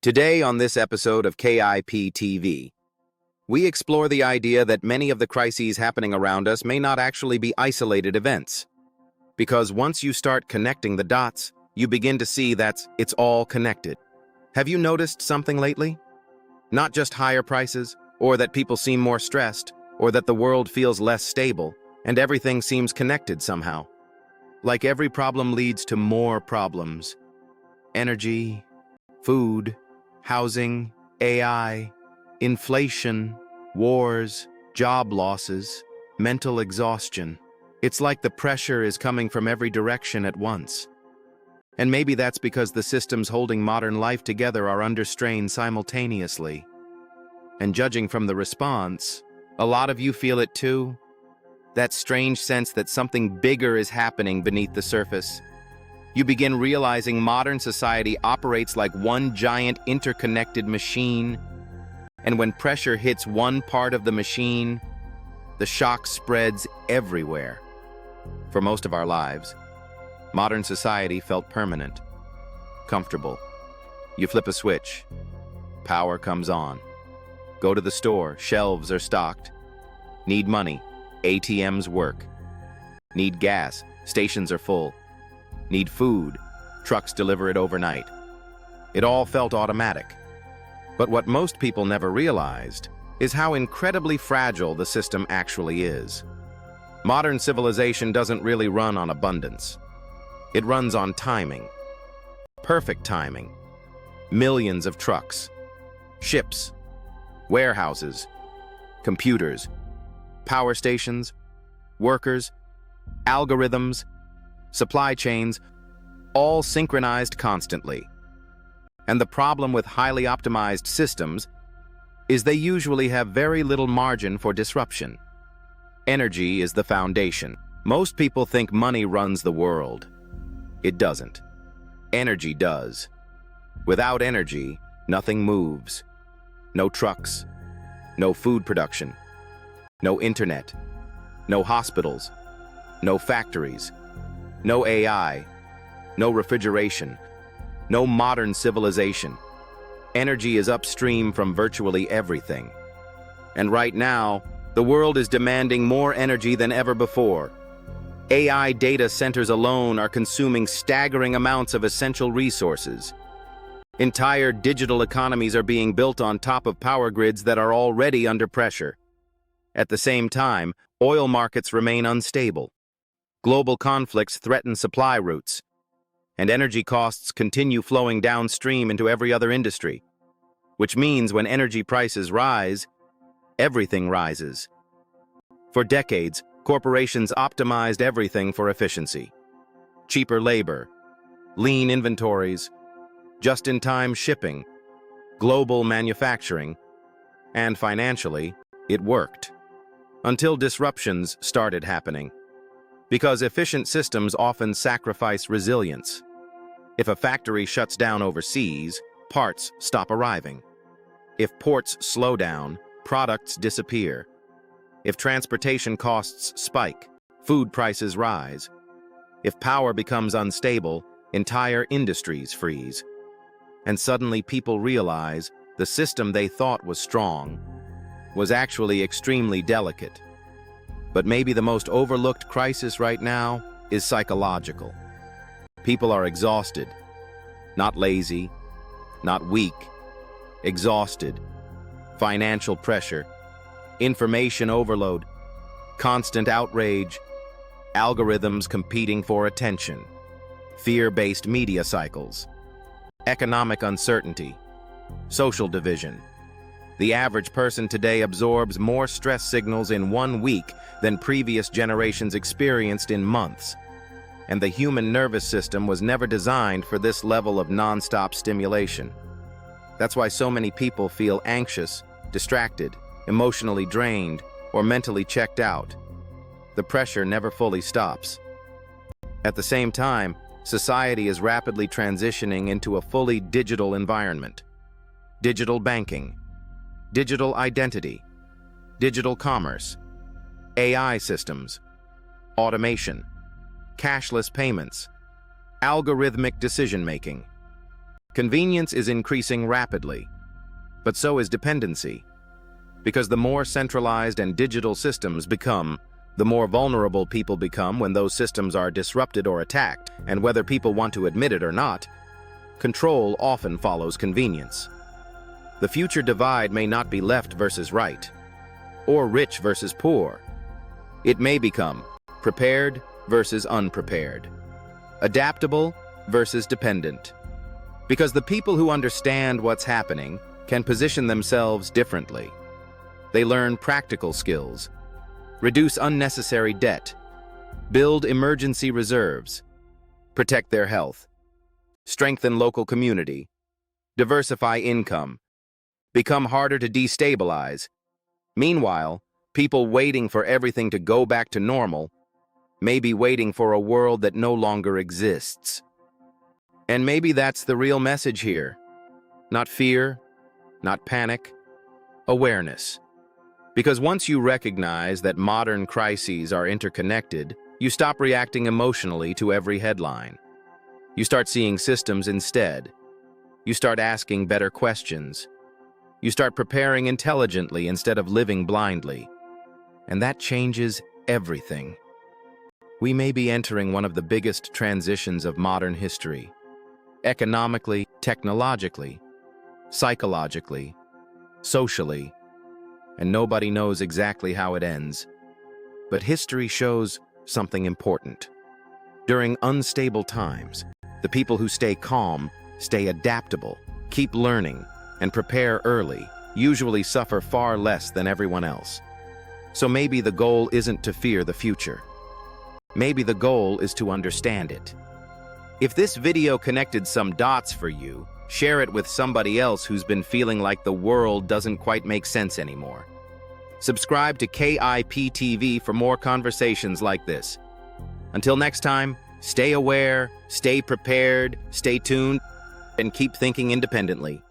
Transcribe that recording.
Today on this episode of KIP TV, we explore the idea that many of the crises happening around us may not actually be isolated events. Because once you start connecting the dots, you begin to see that it's all connected. Have you noticed something lately? Not just higher prices, or that people seem more stressed, or that the world feels less stable, and everything seems connected somehow. Like every problem leads to more problems. Energy, food, housing, AI, inflation, wars, job losses, mental exhaustion. It's like the pressure is coming from every direction at once. And maybe that's because the systems holding modern life together are under strain simultaneously. And judging from the response, a lot of you feel it too. That strange sense that something bigger is happening beneath the surface. You begin realizing modern society operates like one giant interconnected machine, and when pressure hits one part of the machine, the shock spreads everywhere. For most of our lives, modern society felt permanent, comfortable. You flip a switch, power comes on. Go to the store, shelves are stocked. Need money, ATMs work. Need gas, stations are full. Need food, trucks deliver it overnight. It all felt automatic. But what most people never realized is how incredibly fragile the system actually is. Modern civilization doesn't really run on abundance. It runs on timing. Perfect timing. Millions of trucks, ships, warehouses, computers, power stations, workers, algorithms, supply chains, all synchronized constantly. And the problem with highly optimized systems is they usually have very little margin for disruption. Energy is the foundation. Most people think money runs the world. It doesn't. Energy does. Without energy, nothing moves. No trucks, no food production, no internet, no hospitals, no factories, no AI, no refrigeration, no modern civilization. Energy is upstream from virtually everything. And right now, the world is demanding more energy than ever before. AI data centers alone are consuming staggering amounts of essential resources. Entire digital economies are being built on top of power grids that are already under pressure. At the same time, oil markets remain unstable. Global conflicts threaten supply routes, and energy costs continue flowing downstream into every other industry, which means when energy prices rise, everything rises. For decades, corporations optimized everything for efficiency. Cheaper labor, lean inventories, just-in-time shipping, global manufacturing, and financially, it worked. Until disruptions started happening. Because efficient systems often sacrifice resilience. If a factory shuts down overseas, parts stop arriving. If ports slow down, products disappear. If transportation costs spike, food prices rise. If power becomes unstable, entire industries freeze. And suddenly people realize the system they thought was strong was actually extremely delicate. But maybe the most overlooked crisis right now is psychological. People are exhausted, not lazy, not weak, exhausted. Financial pressure, information overload, constant outrage, algorithms competing for attention, fear-based media cycles, economic uncertainty, social division. The average person today absorbs more stress signals in 1 week than previous generations experienced in months. And the human nervous system was never designed for this level of non-stop stimulation. That's why so many people feel anxious, distracted, emotionally drained, or mentally checked out. The pressure never fully stops. At the same time, society is rapidly transitioning into a fully digital environment. Digital banking, digital identity, digital commerce, AI systems, automation, cashless payments, algorithmic decision-making. Convenience is increasing rapidly, but so is dependency. Because the more centralized and digital systems become, the more vulnerable people become when those systems are disrupted or attacked, and whether people want to admit it or not, control often follows convenience. The future divide may not be left versus right, or rich versus poor. It may become prepared versus unprepared, adaptable versus dependent. Because the people who understand what's happening can position themselves differently. They learn practical skills, reduce unnecessary debt, build emergency reserves, protect their health, strengthen local community, diversify income, become harder to destabilize. Meanwhile, people waiting for everything to go back to normal may be waiting for a world that no longer exists. And maybe that's the real message here. Not fear, not panic, awareness. Because once you recognize that modern crises are interconnected, you stop reacting emotionally to every headline. You start seeing systems instead. You start asking better questions. You start preparing intelligently instead of living blindly. And that changes everything. We may be entering one of the biggest transitions of modern history. Economically, technologically, psychologically, socially, and nobody knows exactly how it ends. But history shows something important. During unstable times, the people who stay calm, stay adaptable, keep learning, and prepare early usually suffer far less than everyone else. So maybe the goal isn't to fear the future. Maybe the goal is to understand it. If this video connected some dots for you, share it with somebody else who's been feeling like the world doesn't quite make sense anymore. Subscribe to KIP TV for more conversations like this. Until next time, stay aware, stay prepared, stay tuned, and keep thinking independently.